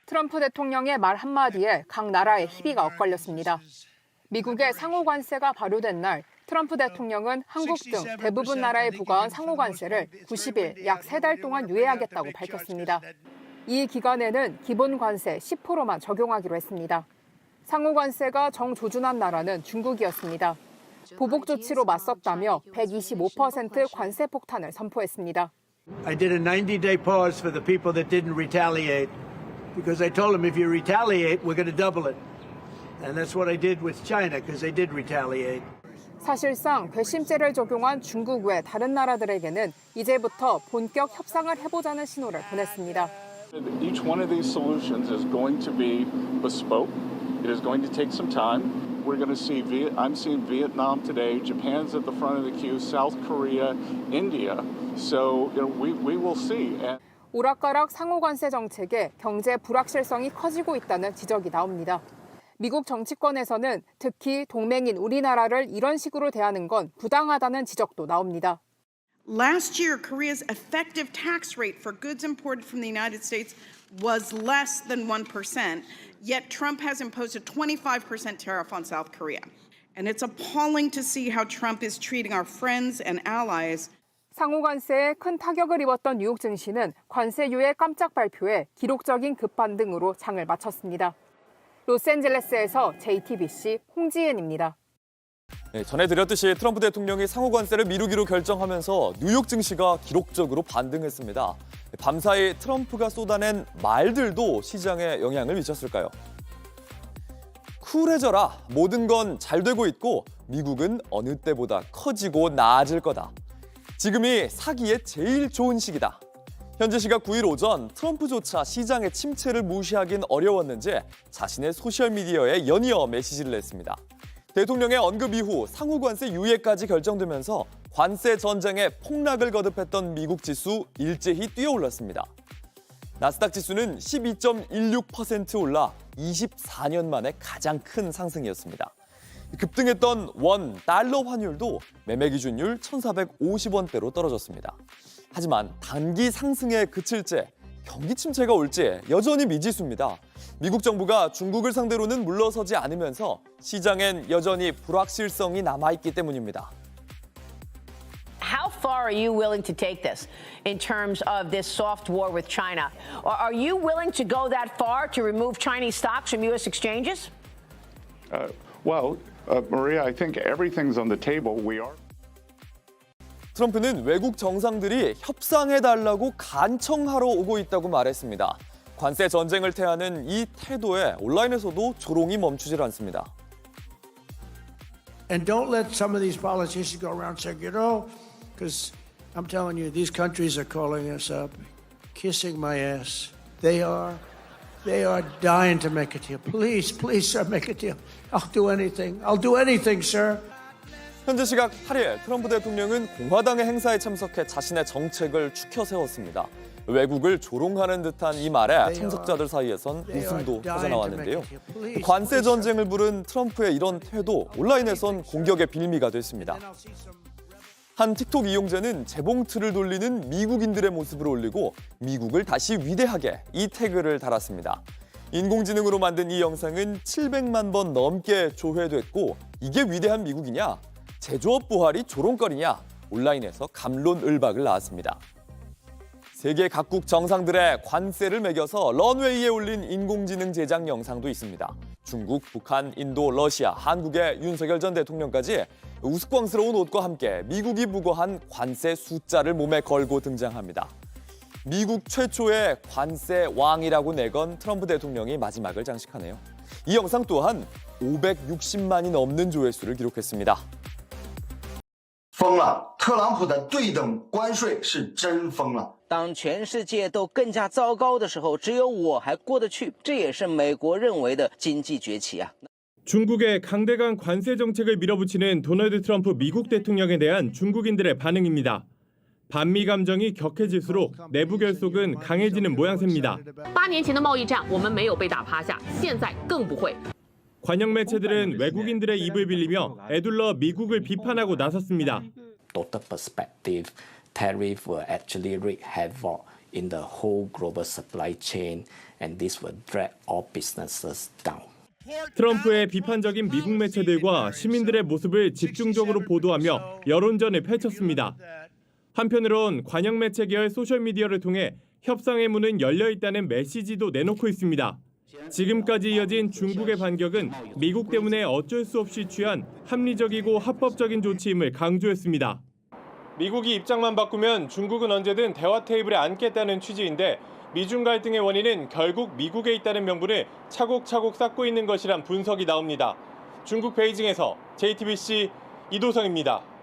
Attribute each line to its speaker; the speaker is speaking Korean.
Speaker 1: 트럼프 대통령의 말 한마디에 각 나라의 희비가 엇갈렸습니다. 미국의 상호 관세가 발효된 날 트럼프 대통령은 한국 등 대부분 나라에 부과한 상호 관세를 90일, 약 3달 동안 유예하겠다고 밝혔습니다. 이 기간에는 기본 관세 10%만 적용하기로 했습니다. 상호 관세가 정조준한 나라는 중국이었습니다. 보복 조치로 맞섰다며 125% 관세 폭탄을 선포했습니다.
Speaker 2: I did a 90-day pause for the people that didn't retaliate because I told them if you retaliate, we're going to double it. And that's what I did with China because they did retaliate.
Speaker 1: 사실상 괘씸죄를 적용한 중국 외 다른 나라들에게는 이제부터 본격 협상을 해보자는 신호를 보냈습니다.
Speaker 3: Each one of these solutions is going to be bespoke. It is going to take some time. We're going to see, I'm seeing Vietnam today, Japan's at the front of the queue, South Korea, India. So we will see.
Speaker 1: 오락가락 상호 관세 정책에 경제 불확실성이 커지고 있다는 지적이 나옵니다. 미국 정치권에서는 특히 동맹인 우리나라를 이런 식으로 대하는 건 부당하다는 지적도 나옵니다.
Speaker 4: Last year, Korea's effective tax rate for goods imported from the United States was less than 1%, yet Trump has imposed a 25% tariff on South Korea. And it's appalling to see how Trump is treating our friends and allies.
Speaker 1: 상호 관세에 큰 타격을 입었던 뉴욕 증시는 관세 유예 깜짝 발표에 기록적인 급반등으로 장을 마쳤습니다. 로스앤젤레스에서 JTBC 홍지은입니다.
Speaker 5: 네, 전해드렸듯이 트럼프 대통령이 상호 관세를 미루기로 결정하면서 뉴욕 증시가 기록적으로 반등했습니다. 밤사이 트럼프가 쏟아낸 말들도 시장에 영향을 미쳤을까요? 쿨해져라. 모든 건 잘 되고 있고 미국은 어느 때보다 커지고 나아질 거다. 지금이 사기에 제일 좋은 시기다. 현지 시각 9일 오전 트럼프조차 시장의 침체를 무시하긴 어려웠는지 자신의 소셜미디어에 연이어 메시지를 냈습니다. 대통령의 언급 이후 상호 관세 유예까지 결정되면서 관세 전쟁에 폭락을 거듭했던 미국 지수 일제히 뛰어올랐습니다. 나스닥 지수는 12.16% 올라 24년 만에 가장 큰 상승이었습니다. 급등했던 원, 달러 환율도 매매 기준율 1,450원대로 떨어졌습니다. 하지만 단기 상승에 그칠지 경기 침체가 올지 여전히 미지수입니다. 미국 정부가 중국을 상대로는 물러서지 않으면서 시장엔 여전히 불확실성이 남아있기 때문입니다.
Speaker 6: How far are you willing to take this in terms of this soft war with China? Or are you willing to go that far to remove Chinese stocks from U.S. exchanges?
Speaker 3: Maria, I think everything's on the table. We are.
Speaker 5: 트럼프는 외국 정상들이 협상해달라고 간청하러 오고 있다고 말했습니다. 관세 전쟁을 태하는 이 태도에 온라인에서도 조롱이 멈추질 않습니다.
Speaker 2: And don't let some of these politicians go around saying, because I'm telling you, these countries are calling us up, kissing my ass. They are dying to make a deal. Please, sir, make a deal. I'll do anything, sir.
Speaker 5: 현재 시각 8일 트럼프 대통령은 공화당의 행사에 참석해 자신의 정책을 추켜 세웠습니다. 외국을 조롱하는 듯한 이 말에 참석자들 사이에선 웃음도 터져나왔는데요. 관세 전쟁을 부른 트럼프의 이런 태도 온라인에선 공격의 빌미가 됐습니다. 한 틱톡 이용자는 재봉틀을 돌리는 미국인들의 모습을 올리고 미국을 다시 위대하게 이 태그를 달았습니다. 인공지능으로 만든 이 영상은 700만 번 넘게 조회됐고 이게 위대한 미국이냐? 제조업 부활이 조롱거리냐? 온라인에서 갑론을박을 낳았습니다. 세계 각국 정상들의 관세를 매겨서 런웨이에 올린 인공지능 제작 영상도 있습니다. 중국, 북한, 인도, 러시아, 한국의 윤석열 전 대통령까지 우스꽝스러운 옷과 함께 미국이 부과한 관세 숫자를 몸에 걸고 등장합니다. 미국 최초의 관세 왕이라고 내건 트럼프 대통령이 마지막을 장식하네요. 이 영상 또한 560만이 넘는 조회수를 기록했습니다.
Speaker 7: 疯了！特朗普的对等关税是真疯了。
Speaker 8: 当全世界都更加糟糕的时候，只有我还过得去，这也是美国认为的经济崛起啊。
Speaker 9: 중국의 강대강 관세 정책을 밀어붙이는 도널드 트럼프 미국 대통령에 대한 중국인들의 반응입니다. 반미 감정이 격해질수록 내부 결속은 강해지는 모양새입니다.
Speaker 10: 8年前的贸易战我们没有被打趴下，现在更不会。
Speaker 9: 관영 매체들은 외국인들의 입을 빌리며 애둘러 미국을 비판하고 나섰습니다.
Speaker 11: Total perspective, tariff will actually wreak havoc in the whole global supply chain and this will drag all businesses down.
Speaker 9: 트럼프의 비판적인 미국 매체들과 시민들의 모습을 집중적으로 보도하며 여론전을 펼쳤습니다. 한편으론 관영 매체 계열 소셜미디어를 통해 협상의 문은 열려 있다는 메시지도 내놓고 있습니다. 지금까지 이어진 중국의 반격은 미국 때문에 어쩔 수 없이 취한 합리적이고 합법적인 조치임을 강조했습니다. 미국이 입장만 바꾸면 중국은 언제든 대화 테이블에 앉겠다는 취지인데 미중 갈등의 원인은 결국 미국에 있다는 명분을 차곡차곡 쌓고 있는 것이란 분석이 나옵니다. 중국 베이징에서 JTBC 이도성입니다.